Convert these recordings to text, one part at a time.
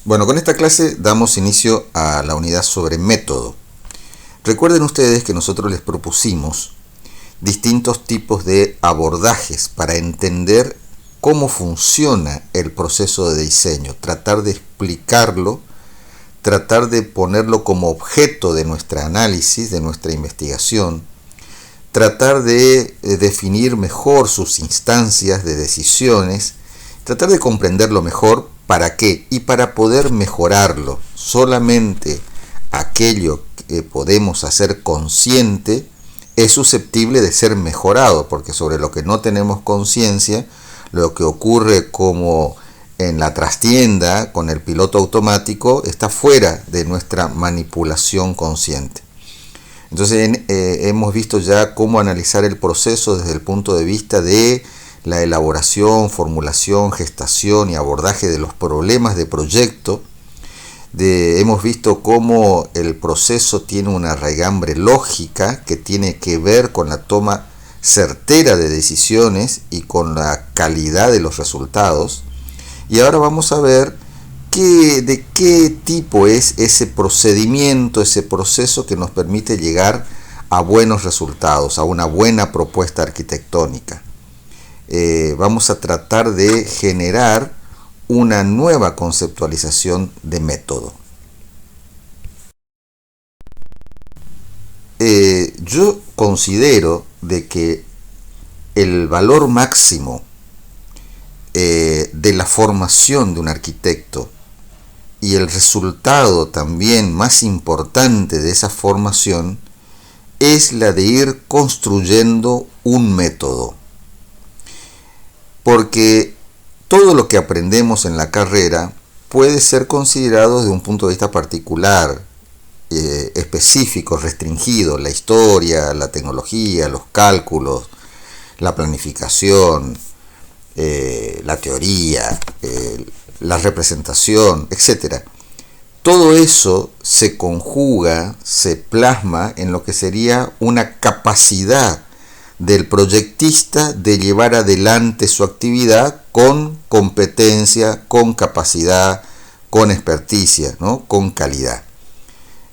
Bueno, con esta clase damos inicio a la unidad sobre método. Recuerden ustedes que nosotros les propusimos distintos tipos de abordajes para entender cómo funciona el proceso de diseño, tratar de explicarlo, tratar de ponerlo como objeto de nuestra análisis, de nuestra investigación, tratar de definir mejor sus instancias de decisiones, tratar de comprenderlo mejor. ¿Para qué? Y para poder mejorarlo. Solamente aquello que podemos hacer consciente es susceptible de ser mejorado, porque sobre lo que no tenemos conciencia, lo que ocurre como en la trastienda con el piloto automático está fuera de nuestra manipulación consciente. Entonces hemos visto ya cómo analizar el proceso desde el punto de vista de la elaboración, formulación, gestación y abordaje de los problemas de proyecto. Hemos visto cómo el proceso tiene una raigambre lógica que tiene que ver con la toma certera de decisiones y con la calidad de los resultados. Y ahora vamos a ver de qué tipo es ese procedimiento, ese proceso que nos permite llegar a buenos resultados, a una buena propuesta arquitectónica. Vamos a tratar de generar una nueva conceptualización de método. Yo considero de que el valor máximo de la formación de un arquitecto y el resultado también más importante de esa formación es la de ir construyendo un método. Porque todo lo que aprendemos en la carrera puede ser considerado desde un punto de vista particular, específico, restringido: la historia, la tecnología, los cálculos, la planificación, la teoría, la representación, etc. Todo eso se conjuga, se plasma en lo que sería una capacidad del proyectista de llevar adelante su actividad con competencia, con capacidad, con experticia, ¿no? Con calidad.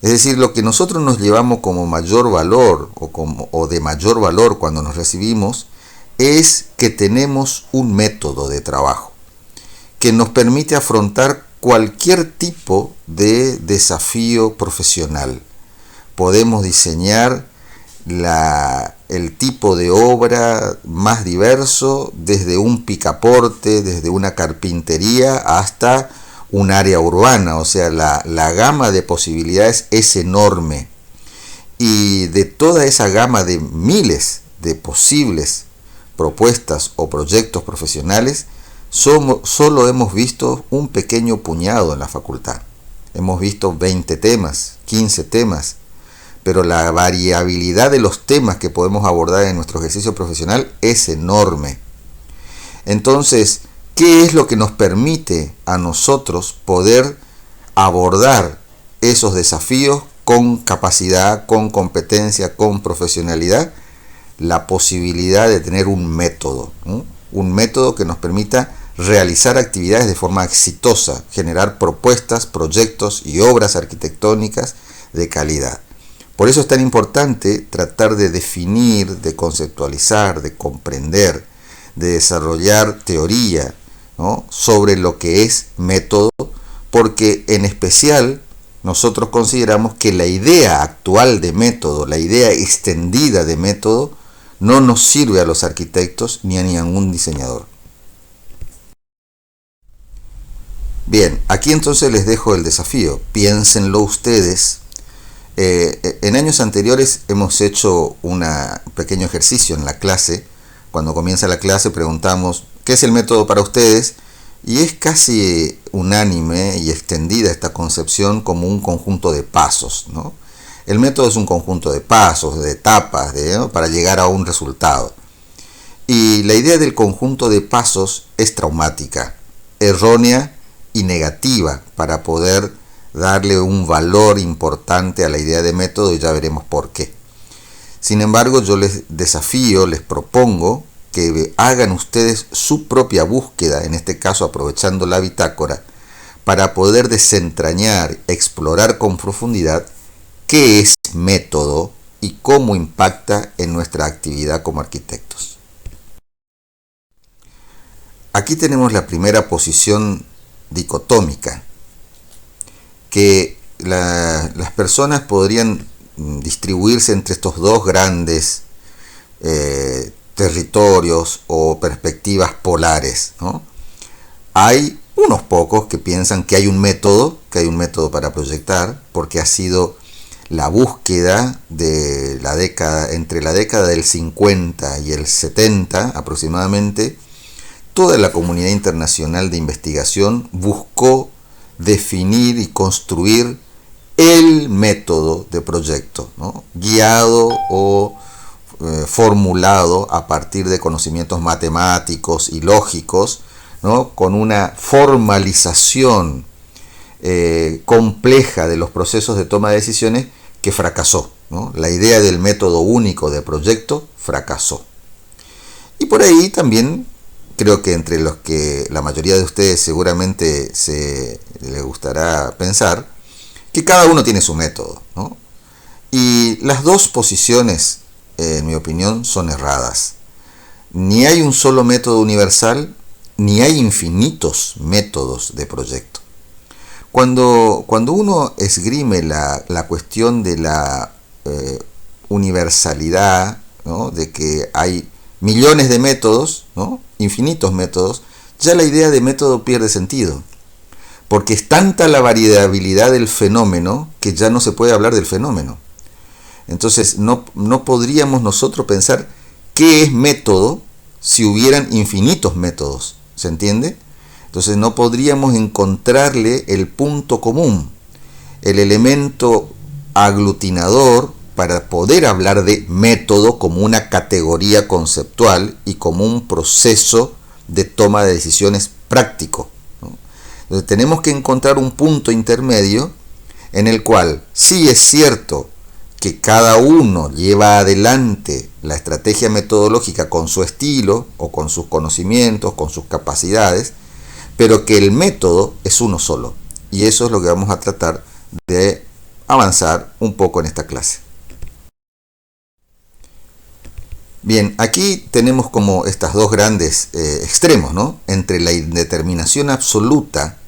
Es decir, lo que nosotros nos llevamos como mayor valor o de mayor valor cuando nos recibimos es que tenemos un método de trabajo que nos permite afrontar cualquier tipo de desafío profesional. Podemos diseñar el tipo de obra más diverso, desde un picaporte, desde una carpintería hasta un área urbana. O sea, la gama de posibilidades es enorme, y de toda esa gama de miles de posibles propuestas o proyectos profesionales, solo hemos visto un pequeño puñado en la facultad. Hemos visto 20 temas, 15 temas, pero la variabilidad de los temas que podemos abordar en nuestro ejercicio profesional es enorme. Entonces, ¿qué es lo que nos permite a nosotros poder abordar esos desafíos con capacidad, con competencia, con profesionalidad? La posibilidad de tener un método, ¿no? Un método que nos permita realizar actividades de forma exitosa, generar propuestas, proyectos y obras arquitectónicas de calidad. Por eso es tan importante tratar de definir, de conceptualizar, de comprender, de desarrollar teoría, ¿no?, sobre lo que es método, porque en especial nosotros consideramos que la idea actual de método, la idea extendida de método, no nos sirve a los arquitectos ni a ningún diseñador. Bien, aquí entonces les dejo el desafío. Piénsenlo ustedes. En años anteriores hemos hecho un pequeño ejercicio en la clase. Cuando comienza la clase preguntamos: ¿qué es el método para ustedes? Y es casi unánime y extendida esta concepción como un conjunto de pasos, ¿no? El método es un conjunto de pasos, de etapas, ¿no?, para llegar a un resultado. Y la idea del conjunto de pasos es traumática, errónea y negativa para poder darle un valor importante a la idea de método, y ya veremos por qué. Sin embargo, yo les desafío, les propongo que hagan ustedes su propia búsqueda, en este caso aprovechando la bitácora, para poder desentrañar, explorar con profundidad qué es método y cómo impacta en nuestra actividad como arquitectos. Aquí tenemos la primera posición dicotómica, que las personas podrían distribuirse entre estos dos grandes territorios o perspectivas polares, ¿no? Hay unos pocos que piensan que hay un método para proyectar, porque ha sido la búsqueda de la década, entre la década del 50 y el 70 aproximadamente, toda la comunidad internacional de investigación buscó definir y construir el método de proyecto, ¿no? Guiado o formulado a partir de conocimientos matemáticos y lógicos, ¿no? Con una formalización compleja de los procesos de toma de decisiones que fracasó, ¿no? La idea del método único de proyecto fracasó. Y por ahí también creo que entre los que la mayoría de ustedes seguramente les gustará pensar que cada uno tiene su método, ¿no? Y las dos posiciones, en mi opinión, son erradas. Ni hay un solo método universal, ni hay infinitos métodos de proyecto. Cuando uno esgrime la cuestión de la universalidad, ¿no? De que hay millones de métodos, ¿no? Infinitos métodos, ya la idea de método pierde sentido, porque es tanta la variabilidad del fenómeno que ya no se puede hablar del fenómeno. Entonces no podríamos nosotros pensar qué es método si hubieran infinitos métodos, ¿se entiende? Entonces no podríamos encontrarle el punto común, el elemento aglutinador para poder hablar de método como una categoría conceptual y como un proceso de toma de decisiones práctico, ¿no? Entonces tenemos que encontrar un punto intermedio en el cual sí es cierto que cada uno lleva adelante la estrategia metodológica con su estilo o con sus conocimientos, con sus capacidades, pero que el método es uno solo. Y eso es lo que vamos a tratar de avanzar un poco en esta clase. Bien, aquí tenemos como estas dos grandes extremos, ¿no? Entre la indeterminación absoluta,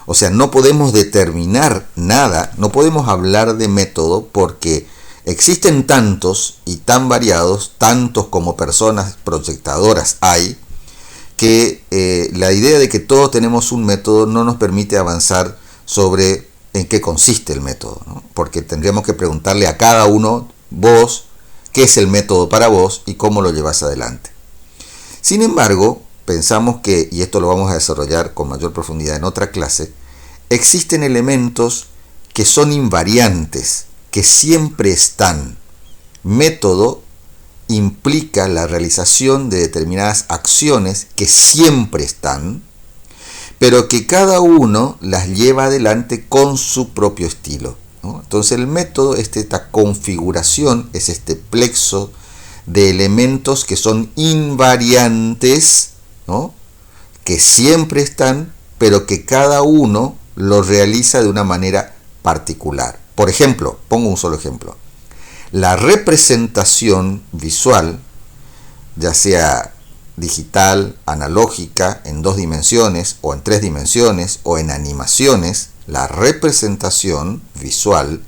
o sea, no podemos determinar nada, no podemos hablar de método porque existen tantos y tan variados, tantos como personas proyectadoras hay, que la idea de que todos tenemos un método no nos permite avanzar sobre en qué consiste el método, ¿no? Porque tendríamos que preguntarle a cada uno, vos, qué es el método para vos y cómo lo llevas adelante. Sin embargo, pensamos que, y esto lo vamos a desarrollar con mayor profundidad en otra clase, existen elementos que son invariantes, que siempre están. Método implica la realización de determinadas acciones que siempre están, pero que cada uno las lleva adelante con su propio estilo, ¿no? Entonces el método es esta configuración, es este plexo de elementos que son invariantes, ¿no? Que siempre están, pero que cada uno lo realiza de una manera particular. Por ejemplo, pongo un solo ejemplo. La representación visual, ya sea digital, analógica, en 2 dimensiones o en 3 dimensiones o en animaciones, la representación visual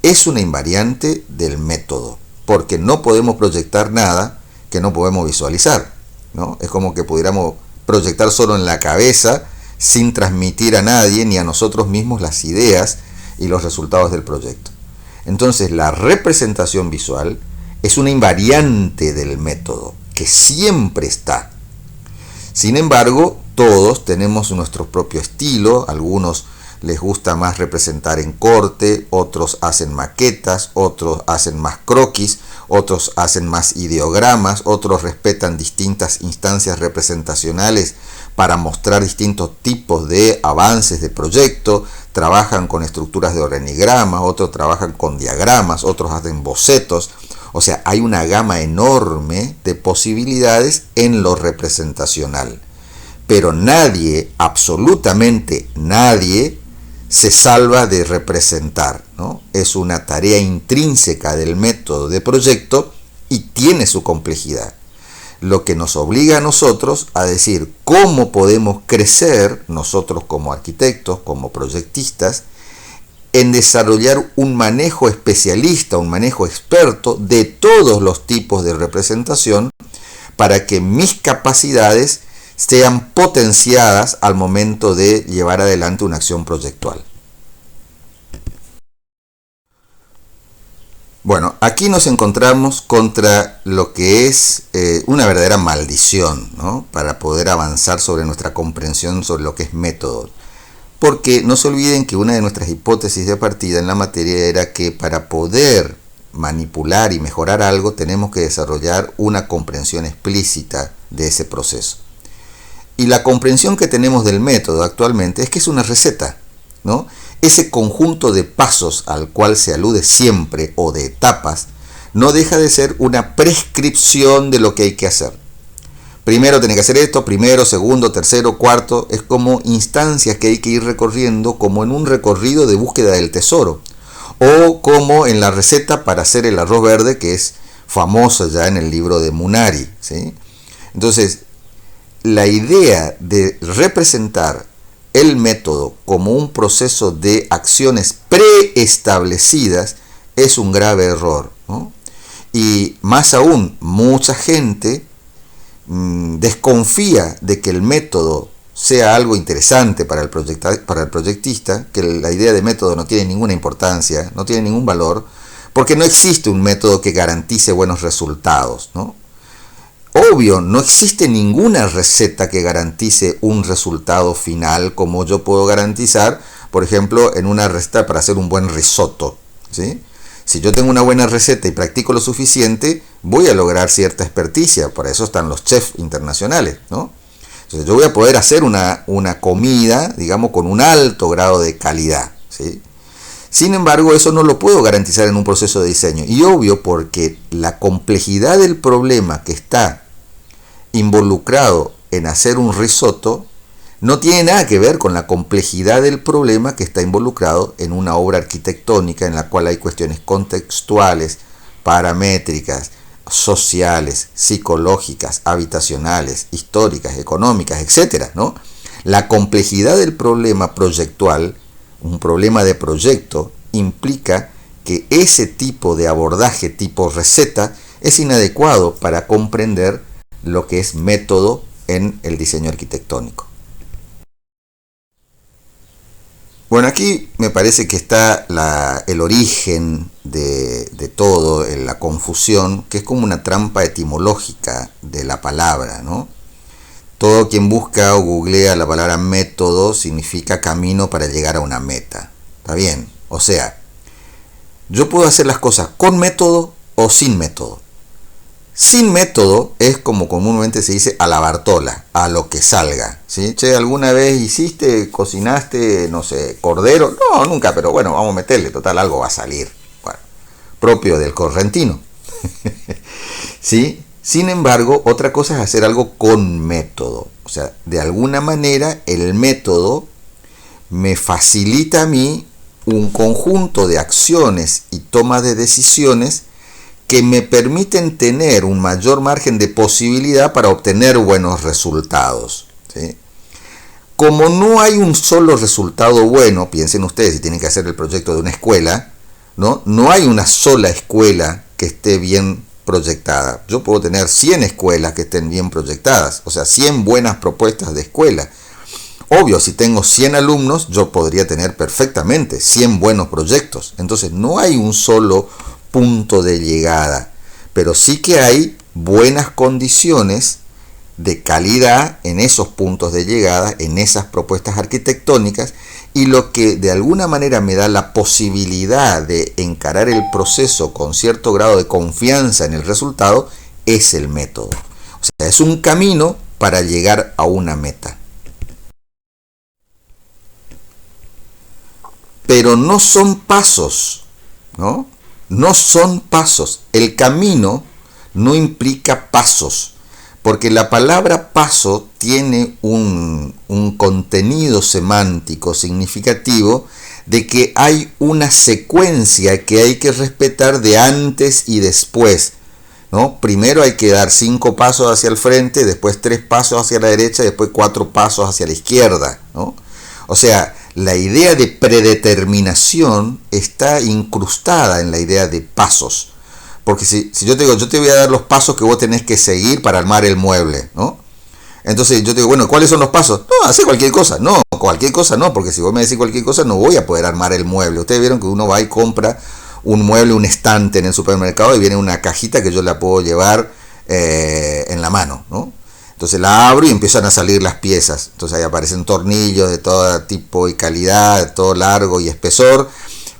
es una invariante del método, porque no podemos proyectar nada que no podemos visualizar, ¿no? Es como que pudiéramos proyectar solo en la cabeza sin transmitir a nadie ni a nosotros mismos las ideas y los resultados del proyecto. Entonces la representación visual es una invariante del método que siempre está. Sin embargo, todos tenemos nuestro propio estilo. Algunos les gusta más representar en corte, otros hacen maquetas, otros hacen más croquis, otros hacen más ideogramas, otros respetan distintas instancias representacionales para mostrar distintos tipos de avances de proyecto, trabajan con estructuras de organigrama, otros trabajan con diagramas, otros hacen bocetos. O sea, hay una gama enorme de posibilidades en lo representacional. pero nadie, absolutamente nadie, se salva de representar, ¿no? Es una tarea intrínseca del método de proyecto y tiene su complejidad. Lo que nos obliga a nosotros a decir cómo podemos crecer nosotros como arquitectos, como proyectistas, en desarrollar un manejo especialista, un manejo experto de todos los tipos de representación para que mis capacidades sean potenciadas al momento de llevar adelante una acción proyectual. Bueno, aquí nos encontramos contra lo que es una verdadera maldición, ¿no? Para poder avanzar sobre nuestra comprensión sobre lo que es método. Porque no se olviden que una de nuestras hipótesis de partida en la materia era que para poder manipular y mejorar algo tenemos que desarrollar una comprensión explícita de ese proceso. Y la comprensión que tenemos del método actualmente es que es una receta, ¿no? Ese conjunto de pasos al cual se alude siempre o de etapas no deja de ser una prescripción de lo que hay que hacer. Primero tiene que hacer esto, primero, segundo, tercero, cuarto, es como instancias que hay que ir recorriendo como en un recorrido de búsqueda del tesoro o como en la receta para hacer el arroz verde que es famosa ya en el libro de Munari, ¿sí? Entonces, la idea de representar el método como un proceso de acciones preestablecidas es un grave error, ¿no? Y más aún, mucha gente desconfía de que el método sea algo interesante para el proyectista, que la idea de método no tiene ninguna importancia, no tiene ningún valor, porque no existe un método que garantice buenos resultados, ¿no? Obvio, no existe ninguna receta que garantice un resultado final como yo puedo garantizar, por ejemplo, en una receta para hacer un buen risotto, ¿sí? Si yo tengo una buena receta y practico lo suficiente, voy a lograr cierta experticia. Por eso están los chefs internacionales, ¿no? Entonces yo voy a poder hacer una comida, digamos, con un alto grado de calidad, ¿sí? Sin embargo, eso no lo puedo garantizar en un proceso de diseño. Y obvio, porque la complejidad del problema que está involucrado en hacer un risotto no tiene nada que ver con la complejidad del problema que está involucrado en una obra arquitectónica en la cual hay cuestiones contextuales, paramétricas, sociales, psicológicas, habitacionales, históricas, económicas, etc., ¿no? La complejidad del problema proyectual, un problema de proyecto, implica que ese tipo de abordaje tipo receta es inadecuado para comprender lo que es método en el diseño arquitectónico. Bueno, aquí me parece que está el origen de todo, la confusión, que es como una trampa etimológica de la palabra, ¿no? Todo quien busca o googlea la palabra método significa camino para llegar a una meta. ¿Está bien? O sea, yo puedo hacer las cosas con método o sin método. Sin método es como comúnmente se dice a la Bartola, a lo que salga, ¿sí? Che, ¿alguna vez cocinaste, no sé, cordero? No, nunca, pero bueno, vamos a meterle, total, algo va a salir. Bueno, propio del correntino. ¿Sí? Sin embargo, otra cosa es hacer algo con método. O sea, de alguna manera el método me facilita a mí un conjunto de acciones y toma de decisiones que me permiten tener un mayor margen de posibilidad para obtener buenos resultados, ¿sí? Como no hay un solo resultado bueno, piensen ustedes, si tienen que hacer el proyecto de una escuela, ¿no? No hay una sola escuela que esté bien proyectada. Yo puedo tener 100 escuelas que estén bien proyectadas, o sea, 100 buenas propuestas de escuela. Obvio, si tengo 100 alumnos, yo podría tener perfectamente 100 buenos proyectos. Entonces, no hay un solo punto de llegada, pero sí que hay buenas condiciones de calidad en esos puntos de llegada, en esas propuestas arquitectónicas, y lo que de alguna manera me da la posibilidad de encarar el proceso con cierto grado de confianza en el resultado es el método. O sea, es un camino para llegar a una meta. Pero no son pasos, ¿no? No son pasos. El camino no implica pasos. Porque la palabra paso tiene un contenido semántico significativo de que hay una secuencia que hay que respetar de antes y después, ¿no? Primero hay que dar 5 pasos hacia el frente, después 3 pasos hacia la derecha, después 4 pasos hacia la izquierda, ¿no? O sea, la idea de predeterminación está incrustada en la idea de pasos. Porque si yo te digo, yo te voy a dar los pasos que vos tenés que seguir para armar el mueble, ¿no? Entonces yo te digo, bueno, ¿cuáles son los pasos? No, hace cualquier cosa. No, cualquier cosa no, porque si vos me decís cualquier cosa no voy a poder armar el mueble. Ustedes vieron que uno va y compra un mueble, un estante en el supermercado y viene una cajita que yo la puedo llevar en la mano, ¿no? Entonces la abro y empiezan a salir las piezas. Entonces ahí aparecen tornillos de todo tipo y calidad, de todo largo y espesor.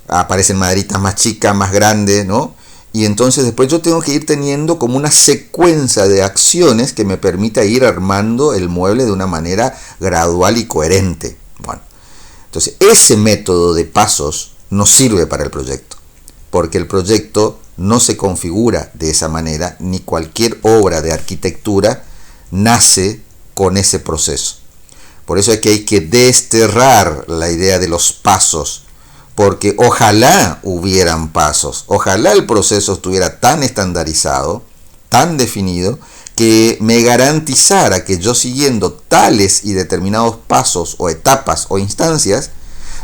Aparecen maderitas más chicas, más grandes, ¿no? Y entonces después yo tengo que ir teniendo como una secuencia de acciones que me permita ir armando el mueble de una manera gradual y coherente. Bueno, entonces ese método de pasos no sirve para el proyecto, porque el proyecto no se configura de esa manera, ni cualquier obra de arquitectura nace con ese proceso. Por eso es que hay que desterrar la idea de los pasos, porque ojalá hubieran pasos, ojalá el proceso estuviera tan estandarizado, tan definido, que me garantizara que yo siguiendo tales y determinados pasos o etapas o instancias,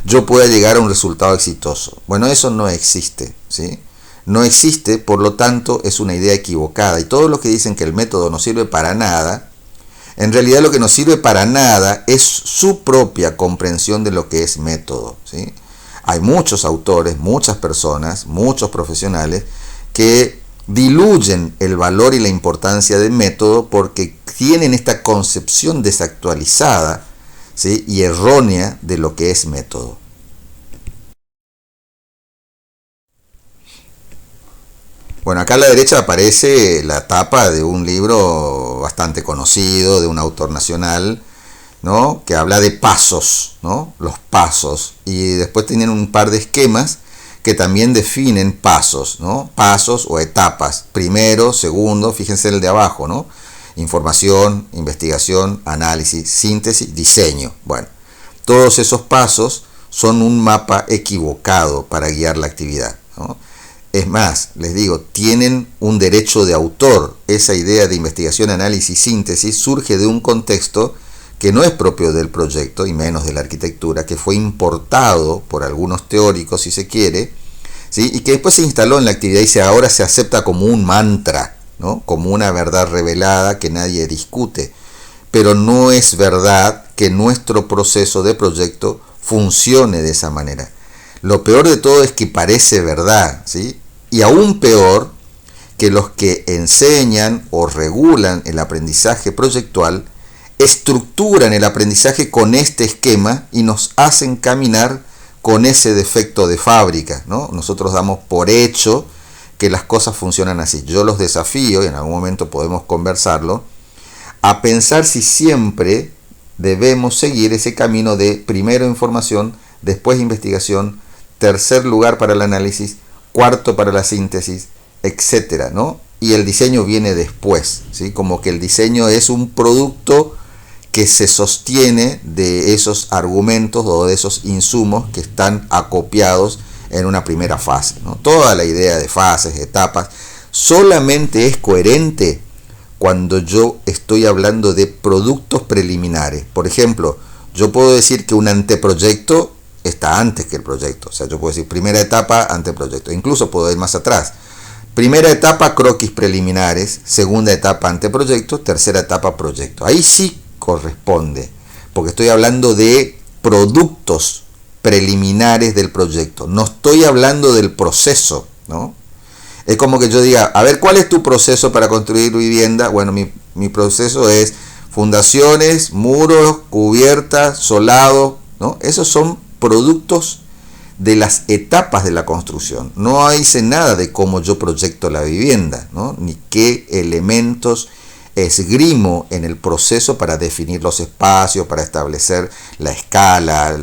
yo pueda llegar a un resultado exitoso. Bueno, eso no existe, ¿sí? No existe, por lo tanto es una idea equivocada. Y todos los que dicen que el método no sirve para nada, en realidad lo que no sirve para nada es su propia comprensión de lo que es método, ¿sí? Hay muchos autores, muchas personas, muchos profesionales que diluyen el valor y la importancia del método porque tienen esta concepción desactualizada, ¿sí? Y errónea de lo que es método. Bueno, acá a la derecha aparece la tapa de un libro bastante conocido, de un autor nacional, ¿no? Que habla de pasos, ¿no? Los pasos. Y después tienen un par de esquemas que también definen pasos, ¿no? Pasos o etapas. Primero, segundo, fíjense el de abajo, ¿no? Información, investigación, análisis, síntesis, diseño. Bueno, todos esos pasos son un mapa equivocado para guiar la actividad, ¿no? Es más, les digo, tienen un derecho de autor. Esa idea de investigación, análisis, síntesis surge de un contexto que no es propio del proyecto y menos de la arquitectura, que fue importado por algunos teóricos, si se quiere, ¿sí? Y que después se instaló en la actividad y ahora se acepta como un mantra, ¿no? Como una verdad revelada que nadie discute. Pero no es verdad que nuestro proceso de proyecto funcione de esa manera. Lo peor de todo es que parece verdad, ¿sí? Y aún peor, que los que enseñan o regulan el aprendizaje proyectual estructuran el aprendizaje con este esquema y nos hacen caminar con ese defecto de fábrica, ¿no? Nosotros damos por hecho que las cosas funcionan así. Yo los desafío, y en algún momento podemos conversarlo, a pensar si siempre debemos seguir ese camino de primero información, después investigación, tercer lugar para el análisis, cuarto para la síntesis, etcétera, ¿no? Y el diseño viene después, ¿sí? Como que el diseño es un producto que se sostiene de esos argumentos o de esos insumos que están acopiados en una primera fase, ¿no? Toda la idea de fases, etapas, solamente es coherente cuando yo estoy hablando de productos preliminares. Por ejemplo, yo puedo decir que un anteproyecto está antes que el proyecto. O sea, yo puedo decir primera etapa, anteproyecto. Incluso puedo ir más atrás. Primera etapa, croquis preliminares. Segunda etapa, anteproyecto. Tercera etapa, proyecto. Ahí sí corresponde, porque estoy hablando de productos preliminares del proyecto. No estoy hablando del proceso, ¿no? Es como que yo diga, a ver, ¿cuál es tu proceso para construir vivienda? Bueno, mi proceso es fundaciones, muros, cubiertas, solado, ¿no? Esos son productos de las etapas de la construcción. No dice nada de cómo yo proyecto la vivienda, ¿no? Ni qué elementos esgrimo en el proceso para definir los espacios, para establecer la escala,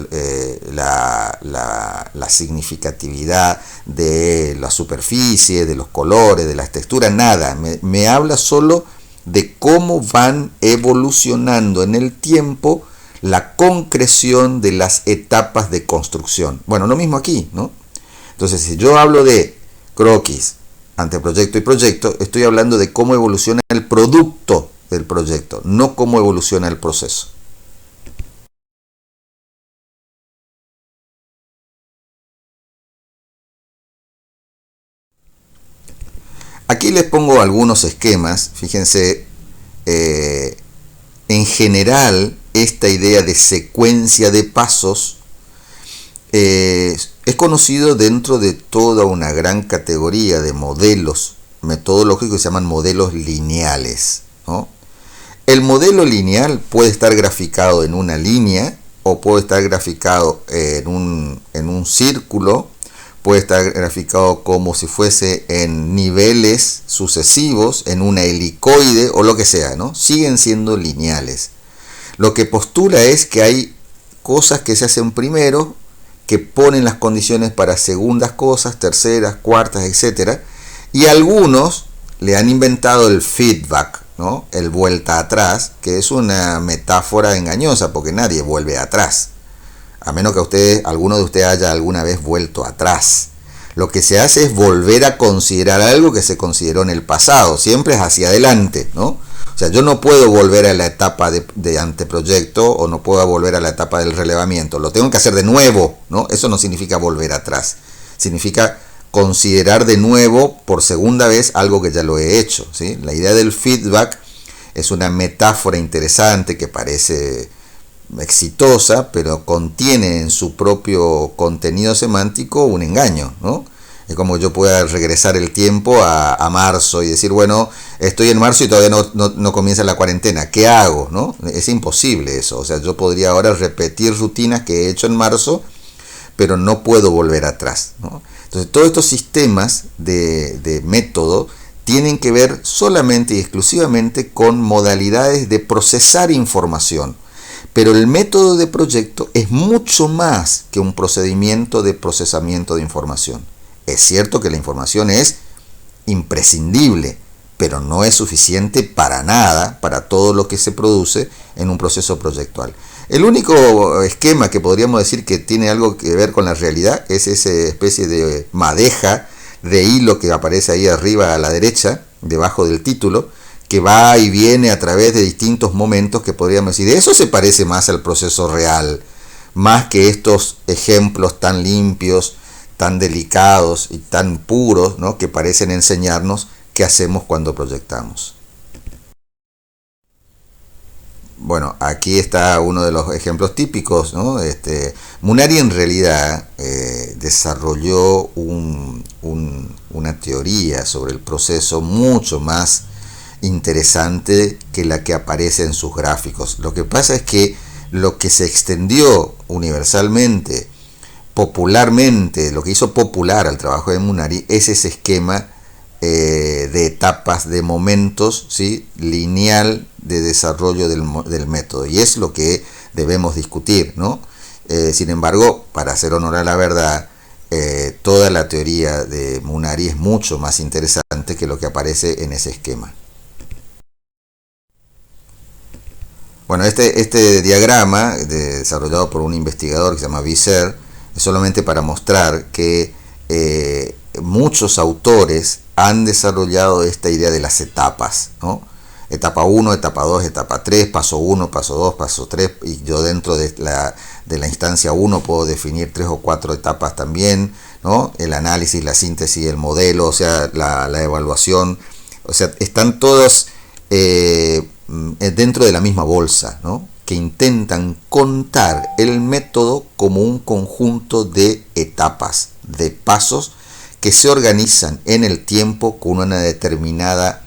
la significatividad de la superficie, de los colores, de las texturas, nada. Me habla solo de cómo van evolucionando en el tiempo la concreción de las etapas de construcción. Bueno, lo mismo aquí, ¿no? Entonces, si yo hablo de croquis, anteproyecto y proyecto, estoy hablando de cómo evoluciona el producto del proyecto, no cómo evoluciona el proceso. Aquí les pongo algunos esquemas. Fíjense, en general, esta idea de secuencia de pasos es conocido dentro de toda una gran categoría de modelos metodológicos que se llaman modelos lineales, ¿no? El modelo lineal puede estar graficado en una línea o puede estar graficado en un círculo, puede estar graficado como si fuese en niveles sucesivos, en una helicoide o lo que sea, ¿no? Siguen siendo lineales. Lo que postula es que hay cosas que se hacen primero, que ponen las condiciones para segundas cosas, terceras, cuartas, etc. Y algunos le han inventado el feedback, ¿no? El vuelta atrás, que es una metáfora engañosa porque nadie vuelve atrás. A menos que alguno de ustedes haya alguna vez vuelto atrás. Lo que se hace es volver a considerar algo que se consideró en el pasado. Siempre es hacia adelante, ¿no? O sea, yo no puedo volver a la etapa de anteproyecto o no puedo volver a la etapa del relevamiento. Lo tengo que hacer de nuevo, ¿no? Eso no significa volver atrás. Significa considerar de nuevo por segunda vez algo que ya lo he hecho, ¿sí? La idea del feedback es una metáfora interesante que parece exitosa, pero contiene en su propio contenido semántico un engaño, ¿no? Es como yo pueda regresar el tiempo a marzo y decir, bueno, estoy en marzo y todavía no comienza la cuarentena, ¿qué hago? ¿No? Es imposible eso. O sea, yo podría ahora repetir rutinas que he hecho en marzo, pero no puedo volver atrás, ¿no? Entonces, todos estos sistemas de método tienen que ver solamente y exclusivamente con modalidades de procesar información. Pero el método de proyecto es mucho más que un procedimiento de procesamiento de información. Es cierto que la información es imprescindible, pero no es suficiente para nada, para todo lo que se produce en un proceso proyectual. El único esquema que podríamos decir que tiene algo que ver con la realidad es esa especie de madeja de hilo que aparece ahí arriba a la derecha, debajo del título, que va y viene a través de distintos momentos que podríamos decir, eso se parece más al proceso real, más que estos ejemplos tan limpios, tan delicados y tan puros, ¿no?, que parecen enseñarnos qué hacemos cuando proyectamos. Bueno, aquí está uno de los ejemplos típicos, ¿no? Munari en realidad desarrolló una teoría sobre el proceso mucho más interesante que la que aparece en sus gráficos. Lo que pasa es que lo que se extendió universalmente, popularmente, lo que hizo popular al trabajo de Munari es ese esquema de etapas, de momentos, ¿sí?, lineal de desarrollo del método, y es lo que debemos discutir, ¿no? Sin embargo, para hacer honor a la verdad, toda la teoría de Munari es mucho más interesante que lo que aparece en ese esquema. Bueno, este diagrama desarrollado por un investigador que se llama Visser es solamente para mostrar que muchos autores han desarrollado esta idea de las etapas, ¿no? Etapa 1, etapa 2, etapa 3, paso 1, paso 2, paso 3, y yo dentro de la instancia 1 puedo definir 3 o 4 etapas también, ¿no? El análisis, la síntesis, el modelo, o sea, la evaluación, o sea, están todos dentro de la misma bolsa, ¿no?, que intentan contar el método como un conjunto de etapas, de pasos que se organizan en el tiempo con una determinada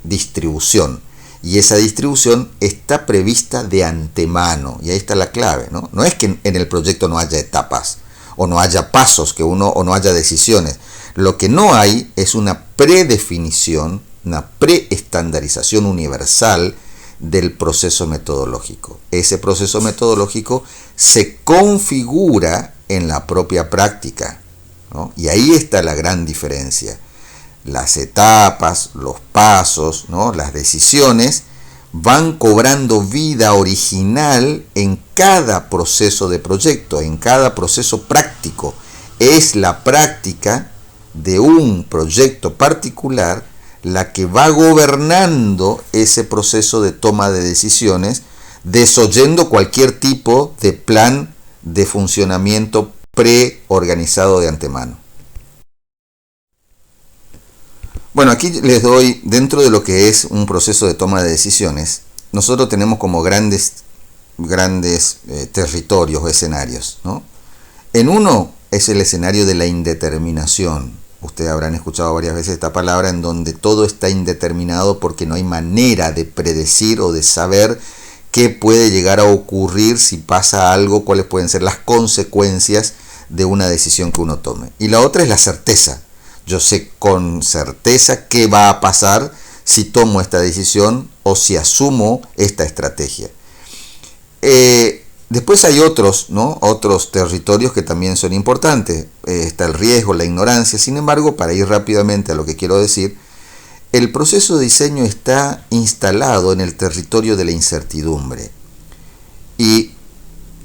distribución, y esa distribución está prevista de antemano, y ahí está la clave, ¿no? No es que en el proyecto no haya etapas o no haya pasos o no haya decisiones. Lo que no hay es una predefinición, una preestandarización universal del proceso metodológico. Ese proceso metodológico se configura en la propia práctica, ¿no? Y ahí está la gran diferencia. las etapas, los pasos, ¿no? Las decisiones van cobrando vida original en cada proceso de proyecto, en cada proceso práctico. Es la práctica de un proyecto particular la que va gobernando ese proceso de toma de decisiones, desoyendo cualquier tipo de plan de funcionamiento preorganizado de antemano. Bueno, aquí les doy, dentro de lo que es un proceso de toma de decisiones, nosotros tenemos como grandes territorios o escenarios, ¿no? En uno es el escenario de la indeterminación. Ustedes habrán escuchado varias veces esta palabra, en donde todo está indeterminado porque no hay manera de predecir o de saber qué puede llegar a ocurrir si pasa algo, cuáles pueden ser las consecuencias de una decisión que uno tome. Y la otra es la certeza. Yo sé con certeza qué va a pasar si tomo esta decisión o si asumo esta estrategia. Después hay otros, ¿no? Otros territorios que también son importantes. Está el riesgo, la ignorancia. Sin embargo, para ir rápidamente a lo que quiero decir, el proceso de diseño está instalado en el territorio de la incertidumbre. Y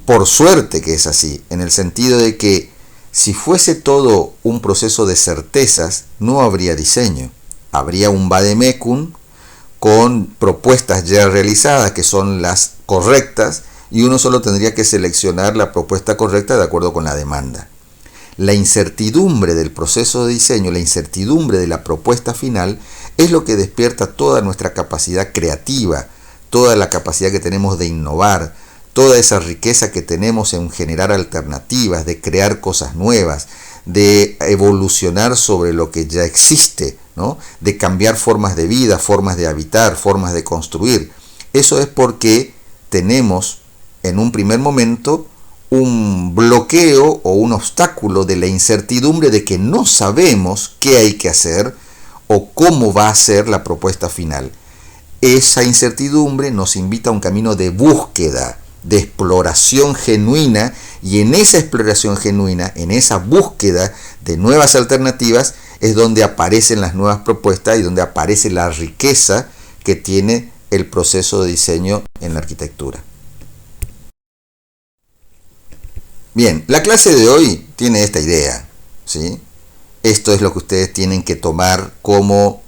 por suerte que es así, en el sentido de que si fuese todo un proceso de certezas, no habría diseño. Habría un vademecum con propuestas ya realizadas que son las correctas, y uno solo tendría que seleccionar la propuesta correcta de acuerdo con la demanda. La incertidumbre del proceso de diseño, la incertidumbre de la propuesta final, es lo que despierta toda nuestra capacidad creativa, toda la capacidad que tenemos de innovar, toda esa riqueza que tenemos en generar alternativas, de crear cosas nuevas, de evolucionar sobre lo que ya existe, ¿no? De cambiar formas de vida, formas de habitar, formas de construir. Eso es porque tenemos en un primer momento un bloqueo o un obstáculo de la incertidumbre de que no sabemos qué hay que hacer o cómo va a ser la propuesta final. Esa incertidumbre nos invita a un camino de búsqueda, de exploración genuina, y en esa exploración genuina, en esa búsqueda de nuevas alternativas, es donde aparecen las nuevas propuestas y donde aparece la riqueza que tiene el proceso de diseño en la arquitectura. Bien, la clase de hoy tiene esta idea, ¿sí? Esto es lo que ustedes tienen que tomar como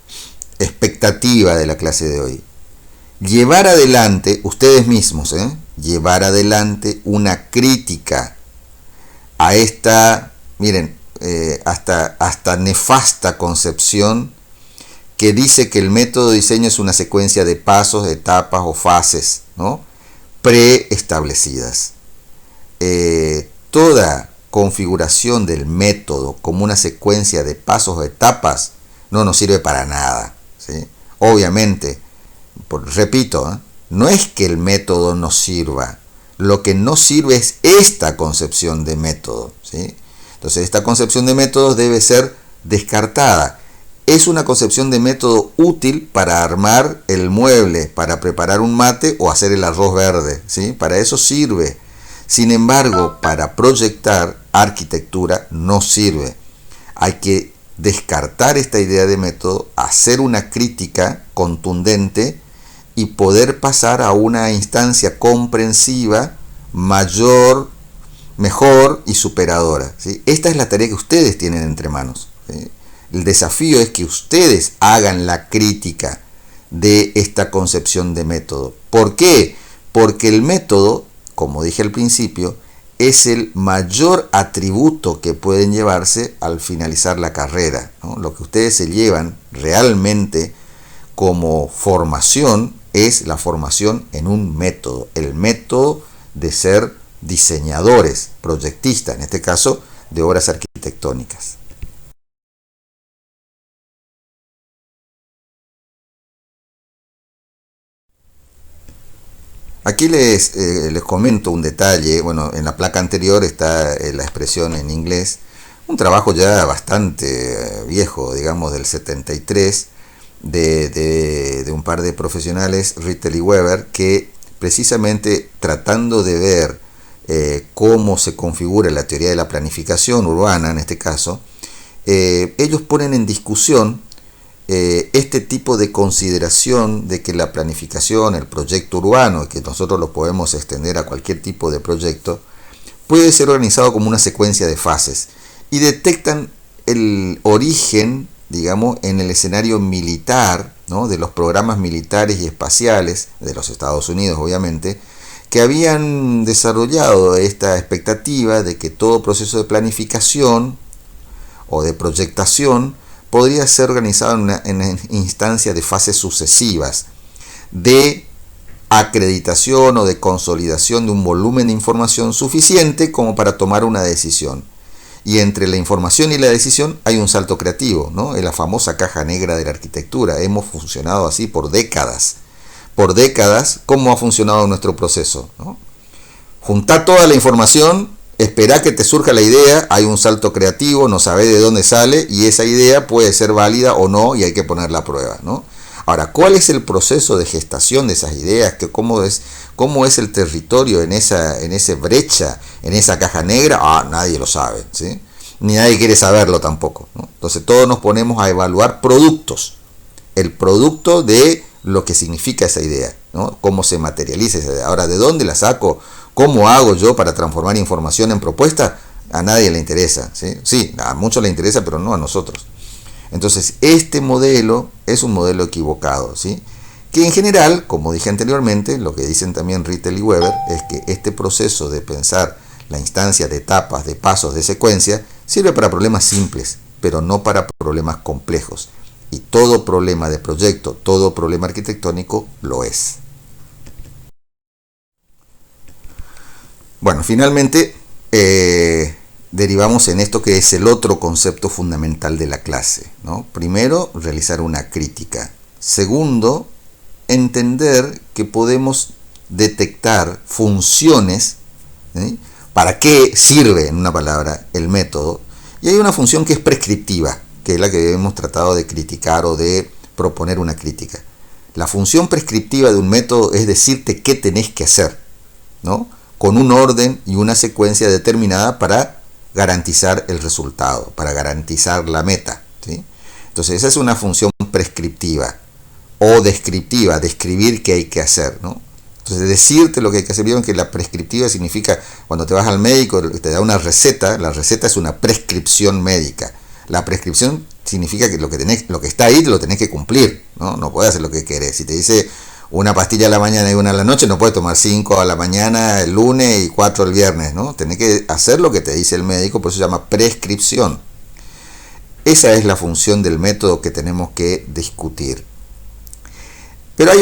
expectativa de la clase de hoy. Llevar adelante, ustedes mismos, llevar adelante una crítica a esta, miren, hasta nefasta concepción que dice que el método de diseño es una secuencia de pasos, etapas o fases, ¿no? Preestablecidas. Toda configuración del método como una secuencia de pasos o etapas no nos sirve para nada, ¿sí? Obviamente, repito, no es que el método no sirva, lo que no sirve es esta concepción de método, ¿sí? Entonces esta concepción de métodos debe ser descartada. Es una concepción de método útil para armar el mueble, para preparar un mate o hacer el arroz verde, ¿sí? Para eso sirve. Sin embargo, para proyectar arquitectura no sirve. Hay que descartar esta idea de método, hacer una crítica contundente y poder pasar a una instancia comprensiva mayor, mejor y superadora, ¿sí? Esta es la tarea que ustedes tienen entre manos, ¿sí? El desafío es que ustedes hagan la crítica de esta concepción de método. ¿Por qué? Porque el método, como dije al principio, es el mayor atributo que pueden llevarse al finalizar la carrera, ¿no? Lo que ustedes se llevan realmente como formación es la formación en un método, el método de ser diseñadores, proyectistas, en este caso de obras arquitectónicas. Aquí les comento un detalle. Bueno, en la placa anterior está la expresión en inglés, un trabajo ya bastante viejo, digamos del 73, de un par de profesionales, Rittel y Weber, que precisamente tratando de ver cómo se configura la teoría de la planificación urbana, en este caso, ellos ponen en discusión este tipo de consideración de que la planificación, el proyecto urbano, que nosotros lo podemos extender a cualquier tipo de proyecto, puede ser organizado como una secuencia de fases y detectan el origen, digamos, en el escenario militar, ¿no?, de los programas militares y espaciales de los Estados Unidos, obviamente, que habían desarrollado esta expectativa de que todo proceso de planificación o de proyectación podría ser organizado en instancia de fases sucesivas de acreditación o de consolidación de un volumen de información suficiente como para tomar una decisión. Y entre la información y la decisión hay un salto creativo, ¿no? Es la famosa caja negra de la arquitectura. Hemos funcionado así por décadas. Por décadas, ¿cómo ha funcionado nuestro proceso, ¿no? Juntá toda la información, esperá que te surja la idea, hay un salto creativo, no sabés de dónde sale y esa idea puede ser válida o no y hay que ponerla a prueba, ¿no? Ahora, ¿cuál es el proceso de gestación de esas ideas? ¿Cómo es el territorio en esa brecha, en esa caja negra? Nadie lo sabe, ¿sí? Ni nadie quiere saberlo tampoco, ¿no? Entonces todos nos ponemos a evaluar productos, el producto de lo que significa esa idea, ¿no? Cómo se materializa esa idea. Ahora, ¿de dónde la saco? ¿Cómo hago yo para transformar información en propuesta? A nadie le interesa, ¿sí? Sí, a muchos le interesa, pero no a nosotros. Entonces, este modelo es un modelo equivocado, ¿sí? Que en general, como dije anteriormente, lo que dicen también Rittel y Weber, es que este proceso de pensar la instancia de etapas, de pasos, de secuencia, sirve para problemas simples, pero no para problemas complejos. Y todo problema de proyecto, todo problema arquitectónico lo es. Bueno, finalmente derivamos en esto que es el otro concepto fundamental de la clase, ¿no? Primero, realizar una crítica. Segundo, entender que podemos detectar funciones, ¿sí? ¿Para qué sirve, en una palabra, el método? Y hay una función que es prescriptiva, que es la que hemos tratado de criticar o de proponer una crítica. La función prescriptiva de un método es decirte qué tenés que hacer, ¿no? Con un orden y una secuencia determinada para garantizar el resultado, para garantizar la meta, ¿sí? Entonces esa es una función prescriptiva o descriptiva, describir qué hay que hacer, ¿no? Entonces decirte lo que hay que hacer. Vieron que la prescriptiva significa cuando te vas al médico te da una receta, la receta es una prescripción médica. La prescripción significa que lo que está ahí te lo tenés que cumplir, ¿no? No puedes hacer lo que querés. Si te dice una pastilla a la mañana y una a la noche, no puedes tomar 5 a la mañana el lunes y 4 el viernes, ¿no? Tenés que hacer lo que te dice el médico, por eso se llama prescripción. Esa es la función del método que tenemos que discutir. Pero hay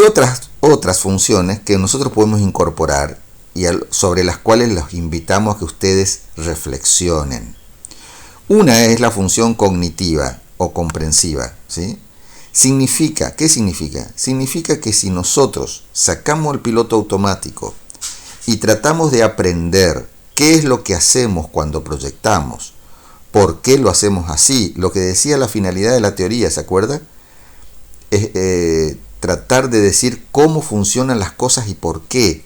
otras funciones que nosotros podemos incorporar y sobre las cuales los invitamos a que ustedes reflexionen. Una es la función cognitiva o comprensiva, ¿sí? ¿Qué significa? Significa que si nosotros sacamos el piloto automático y tratamos de aprender qué es lo que hacemos cuando proyectamos, por qué lo hacemos así, lo que decía la finalidad de la teoría, ¿se acuerda? Es tratar de decir cómo funcionan las cosas y por qué,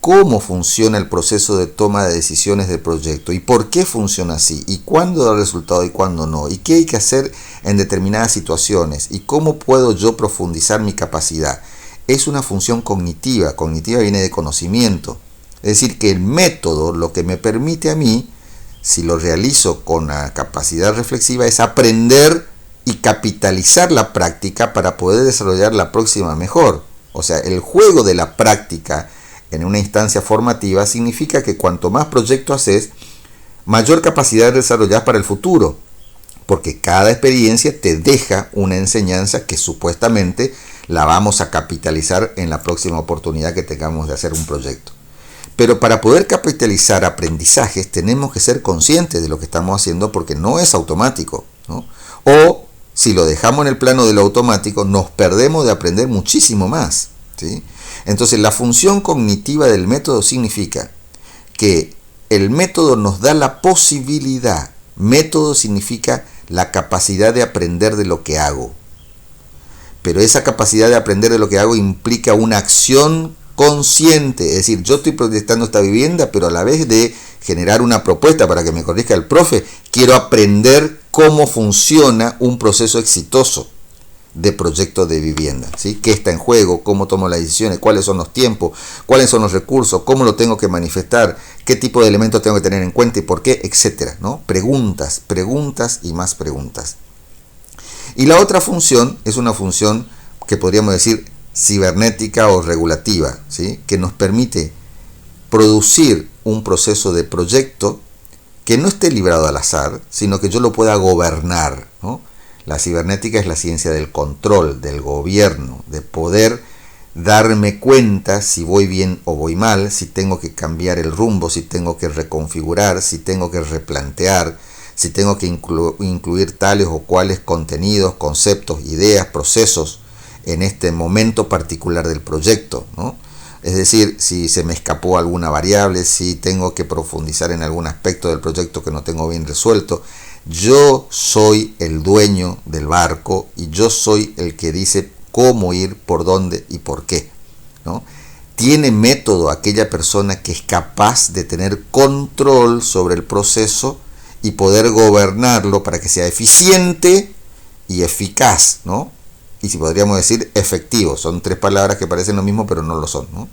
cómo funciona el proceso de toma de decisiones del proyecto y por qué funciona así y cuándo da resultado y cuándo no y qué hay que hacer en determinadas situaciones y cómo puedo yo profundizar mi capacidad. Es una función cognitiva. Cognitiva viene de conocimiento, es decir que el método lo que me permite a mí, si lo realizo con la capacidad reflexiva, es aprender y capitalizar la práctica para poder desarrollar la próxima mejor. O sea, el juego de la práctica en una instancia formativa significa que cuanto más proyecto haces, mayor capacidad desarrollas para el futuro, porque cada experiencia te deja una enseñanza que supuestamente la vamos a capitalizar en la próxima oportunidad que tengamos de hacer un proyecto. Pero para poder capitalizar aprendizajes tenemos que ser conscientes de lo que estamos haciendo porque no es automático, ¿no? O si lo dejamos en el plano de lo automático, nos perdemos de aprender muchísimo más, ¿sí? Entonces la función cognitiva del método significa que el método nos da la posibilidad. Método significa la capacidad de aprender de lo que hago. Pero esa capacidad de aprender de lo que hago implica una acción consciente. Es decir, yo estoy proyectando esta vivienda, pero a la vez de generar una propuesta para que me corrija el profe, quiero aprender cómo funciona un proceso exitoso. de proyecto de vivienda, ¿sí? ¿Qué está en juego? ¿Cómo tomo las decisiones? ¿Cuáles son los tiempos? ¿Cuáles son los recursos? ¿Cómo lo tengo que manifestar? ¿Qué tipo de elementos tengo que tener en cuenta y por qué? Etcétera, ¿no? Preguntas, preguntas y más preguntas. Y la otra función es una función que podríamos decir cibernética o regulativa, ¿sí? Que nos permite producir un proceso de proyecto que no esté librado al azar, sino que yo lo pueda gobernar, ¿no? La cibernética es la ciencia del control, del gobierno, de poder darme cuenta si voy bien o voy mal, si tengo que cambiar el rumbo, si tengo que reconfigurar, si tengo que replantear, si tengo que incluir tales o cuales contenidos, conceptos, ideas, procesos en este momento particular del proyecto, ¿no? Es decir, si se me escapó alguna variable, si tengo que profundizar en algún aspecto del proyecto que no tengo bien resuelto. Yo soy el dueño del barco y yo soy el que dice cómo ir, por dónde y por qué, ¿no? Tiene método aquella persona que es capaz de tener control sobre el proceso y poder gobernarlo para que sea eficiente y eficaz, ¿no? Y si podríamos decir efectivo, son tres palabras que parecen lo mismo pero no lo son, ¿no?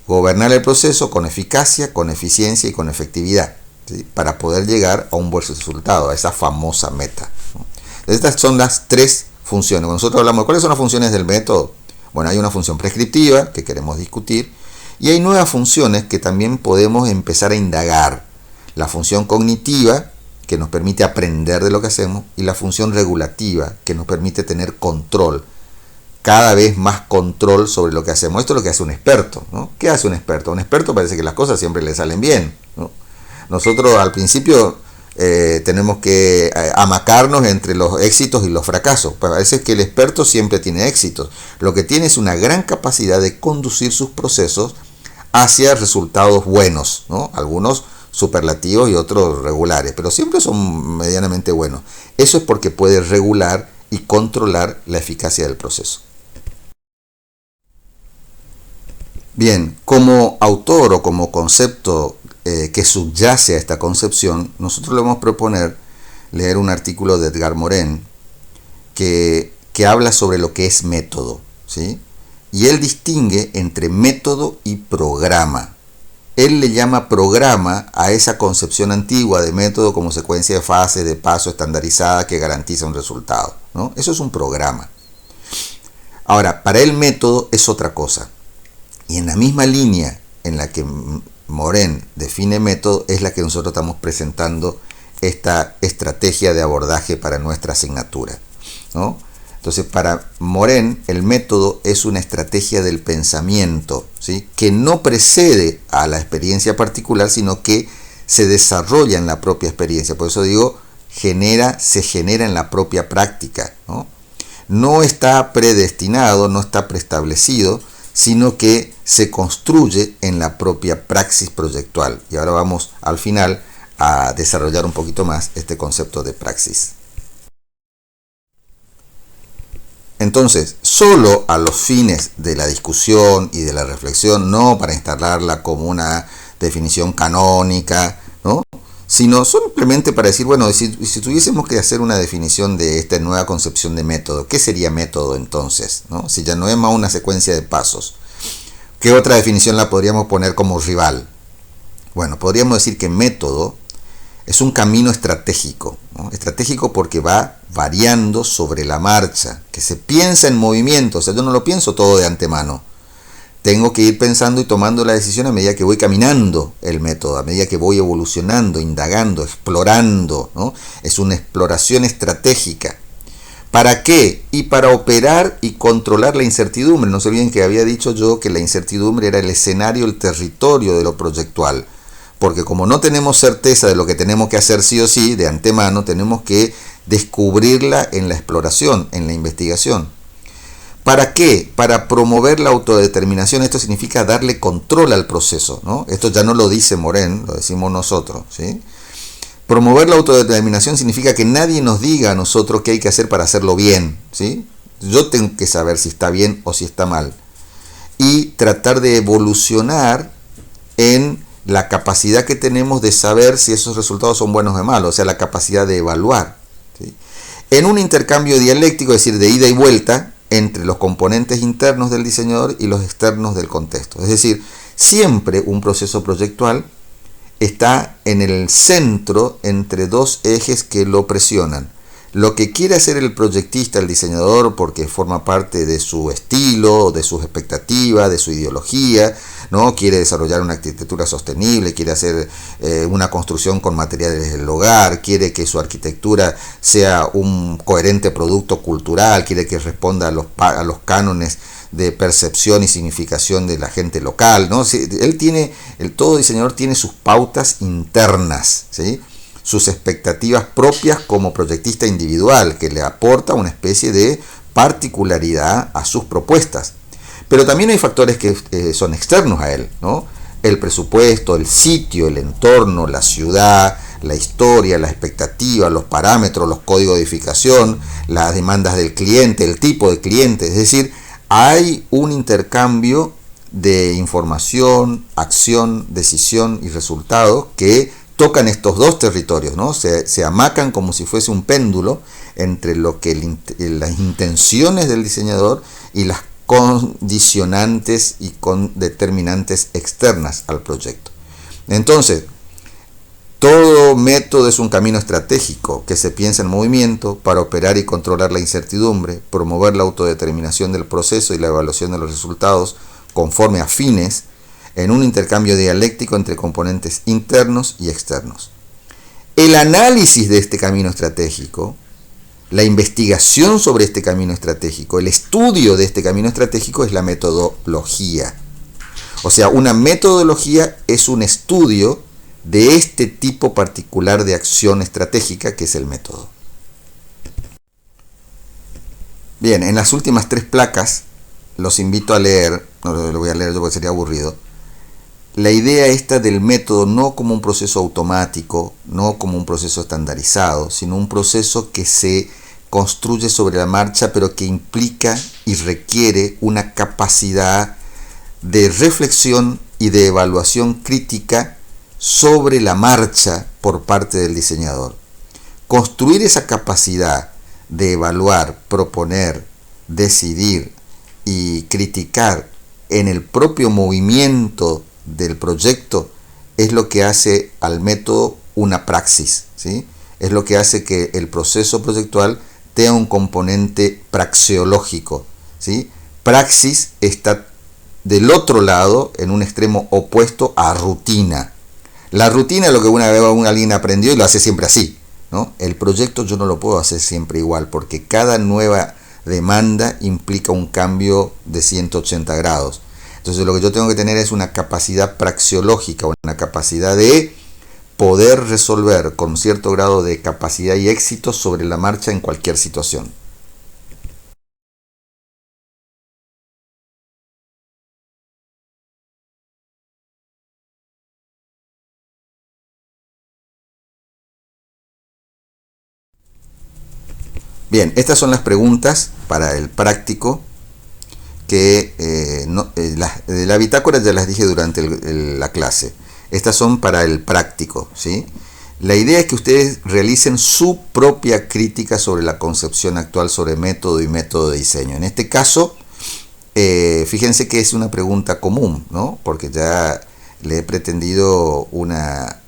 Gobernar el proceso con eficacia, con eficiencia y con efectividad, ¿sí? Para poder llegar a un buen resultado, a esa famosa meta, ¿no? Estas son las tres funciones. Cuando nosotros hablamos de cuáles son las funciones del método, bueno, hay una función prescriptiva que queremos discutir y hay nuevas funciones que también podemos empezar a indagar. La función cognitiva, que nos permite aprender de lo que hacemos, y la función regulativa, que nos permite tener control, cada vez más control sobre lo que hacemos. Esto es lo que hace un experto, ¿no? ¿Qué hace un experto? Un experto parece que las cosas siempre le salen bien, ¿no? Nosotros al principio tenemos que amacarnos entre los éxitos y los fracasos. Parece que el experto siempre tiene éxitos. Lo que tiene es una gran capacidad de conducir sus procesos hacia resultados buenos, ¿no? Algunos superlativos y otros regulares, pero siempre son medianamente buenos. Eso es porque puede regular y controlar la eficacia del proceso. Bien, como autor o como concepto que subyace a esta concepción, nosotros le vamos a proponer leer un artículo de Edgar Morin que habla sobre lo que es método, ¿sí? Y él distingue entre método y programa. Él le llama programa a esa concepción antigua de método como secuencia de fases, de paso estandarizada que garantiza un resultado, ¿no? Eso es un programa. Ahora, para él método es otra cosa. Y en la misma línea en la que Morin define método es la que nosotros estamos presentando esta estrategia de abordaje para nuestra asignatura, ¿no? Entonces, para Morin, el método es una estrategia del pensamiento, ¿sí? Que no precede a la experiencia particular, sino que se desarrolla en la propia experiencia. Por eso digo, se genera en la propia práctica, ¿no? No está predestinado, no está preestablecido, sino que se construye en la propia praxis proyectual. Y ahora vamos al final a desarrollar un poquito más este concepto de praxis. Entonces, solo a los fines de la discusión y de la reflexión, no para instalarla como una definición canónica, ¿no? Sino simplemente para decir, bueno, si tuviésemos que hacer una definición de esta nueva concepción de método, ¿qué sería método entonces, ¿no? Si ya no es más una secuencia de pasos, ¿qué otra definición la podríamos poner como rival? Bueno, podríamos decir que método es un camino estratégico, ¿no? Estratégico porque va variando sobre la marcha, que se piensa en movimiento, o sea, yo no lo pienso todo de antemano. Tengo que ir pensando y tomando la decisión a medida que voy caminando el método, a medida que voy evolucionando, indagando, explorando, ¿no? Es una exploración estratégica. ¿Para qué? Y para operar y controlar la incertidumbre. No se olviden que había dicho yo que la incertidumbre era el escenario, el territorio de lo proyectual. Porque como no tenemos certeza de lo que tenemos que hacer sí o sí, de antemano, tenemos que descubrirla en la exploración, en la investigación. ¿Para qué? Para promover la autodeterminación. Esto significa darle control al proceso, ¿no? Esto ya no lo dice Morin, lo decimos nosotros, ¿sí? Promover la autodeterminación significa que nadie nos diga a nosotros qué hay que hacer para hacerlo bien, ¿sí? Yo tengo que saber si está bien o si está mal. Y tratar de evolucionar en la capacidad que tenemos de saber si esos resultados son buenos o malos, o sea, la capacidad de evaluar, ¿sí? en un intercambio dialéctico, es decir, de ida y vuelta entre los componentes internos del diseñador y los externos del contexto. Es decir, siempre un proceso proyectual está en el centro entre dos ejes que lo presionan. Lo que quiere hacer el proyectista, el diseñador, porque forma parte de su estilo, de sus expectativas, de su ideología, ¿no? Quiere desarrollar una arquitectura sostenible, quiere hacer una construcción con materiales del hogar, quiere que su arquitectura sea un coherente producto cultural, quiere que responda a los cánones de percepción y significación de la gente local, ¿no? Todo diseñador tiene sus pautas internas, ¿sí? Sus expectativas propias como proyectista individual, que le aporta una especie de particularidad a sus propuestas. Pero también hay factores que son externos a él, ¿no? El presupuesto, el sitio, el entorno, la ciudad, la historia, la expectativa, los parámetros, los códigos de edificación, las demandas del cliente, el tipo de cliente. Es decir, hay un intercambio de información, acción, decisión y resultado que tocan estos dos territorios, ¿no? Se amacan como si fuese un péndulo entre lo que las intenciones del diseñador y las condicionantes y determinantes externas al proyecto. Entonces, todo método es un camino estratégico que se piensa en movimiento para operar y controlar la incertidumbre, promover la autodeterminación del proceso y la evaluación de los resultados conforme a fines, en un intercambio dialéctico entre componentes internos y externos. El análisis de este camino estratégico, la investigación sobre este camino estratégico, el estudio de este camino estratégico es la metodología. O sea, una metodología es un estudio de este tipo particular de acción estratégica que es el método. Bien, en las últimas 3 placas los invito a leer, no lo voy a leer yo porque sería aburrido, la idea esta del método no como un proceso automático, no como un proceso estandarizado, sino un proceso que se construye sobre la marcha, pero que implica y requiere una capacidad de reflexión y de evaluación crítica sobre la marcha por parte del diseñador. Construir esa capacidad de evaluar, proponer, decidir y criticar en el propio movimiento del proyecto es lo que hace al método una praxis, ¿sí? Es lo que hace que el proceso proyectual tenga un componente praxeológico, ¿sí? Praxis está del otro lado, en un extremo opuesto a rutina. La rutina es lo que una vez alguien aprendió y lo hace siempre así, ¿no? El proyecto yo no lo puedo hacer siempre igual, porque cada nueva demanda implica un cambio de 180 grados. Entonces lo que yo tengo que tener es una capacidad praxeológica, una capacidad de poder resolver con cierto grado de capacidad y éxito sobre la marcha en cualquier situación. Bien, estas son las preguntas para el práctico que de la bitácora ya las dije durante la clase. Estas son para el práctico, ¿sí? La idea es que ustedes realicen su propia crítica sobre la concepción actual sobre método y método de diseño. En este caso, fíjense que es una pregunta común, ¿no? Porque ya le he pretendido una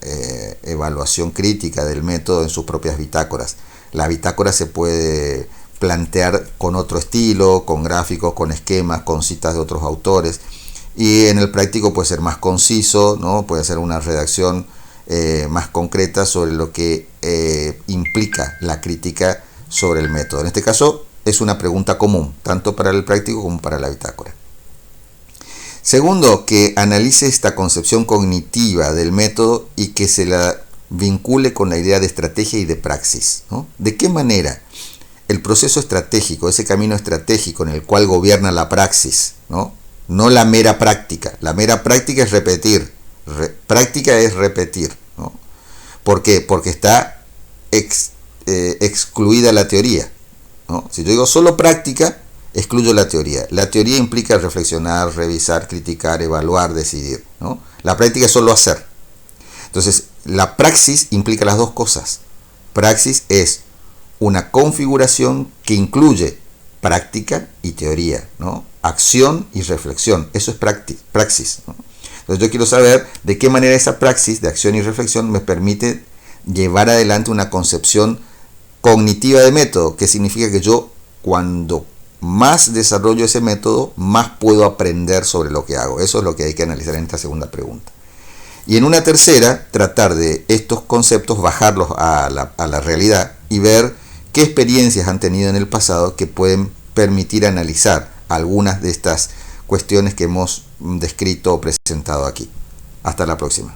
evaluación crítica del método en sus propias bitácoras. La bitácora se puede plantear con otro estilo, con gráficos, con esquemas, con citas de otros autores, y en el práctico puede ser más conciso, ¿no? Puede ser una redacción más concreta sobre lo que implica la crítica sobre el método. En este caso es una pregunta común, tanto para el práctico como para la bitácora. Segundo, que analice esta concepción cognitiva del método y que se la vincule con la idea de estrategia y de praxis, ¿no? ¿De qué manera el proceso estratégico, ese camino estratégico en el cual gobierna la praxis, ¿no? No la mera práctica? La mera práctica es repetir, práctica es repetir, ¿no? ¿Por qué? Porque está excluida la teoría, ¿no? Si yo digo solo práctica, excluyo la teoría. La teoría implica reflexionar, revisar, criticar, evaluar, decidir, ¿no? La práctica es solo hacer. Entonces, la praxis implica las dos cosas. Praxis es una configuración que incluye práctica y teoría, ¿no? Acción y reflexión. Eso es praxis, ¿no? Entonces yo quiero saber de qué manera esa praxis de acción y reflexión me permite llevar adelante una concepción cognitiva de método, que significa que yo, cuando más desarrollo ese método, más puedo aprender sobre lo que hago. Eso es lo que hay que analizar en esta segunda pregunta. Y en una tercera, tratar de estos conceptos bajarlos a la realidad y ver qué experiencias han tenido en el pasado que pueden permitir analizar algunas de estas cuestiones que hemos descrito o presentado aquí. Hasta la próxima.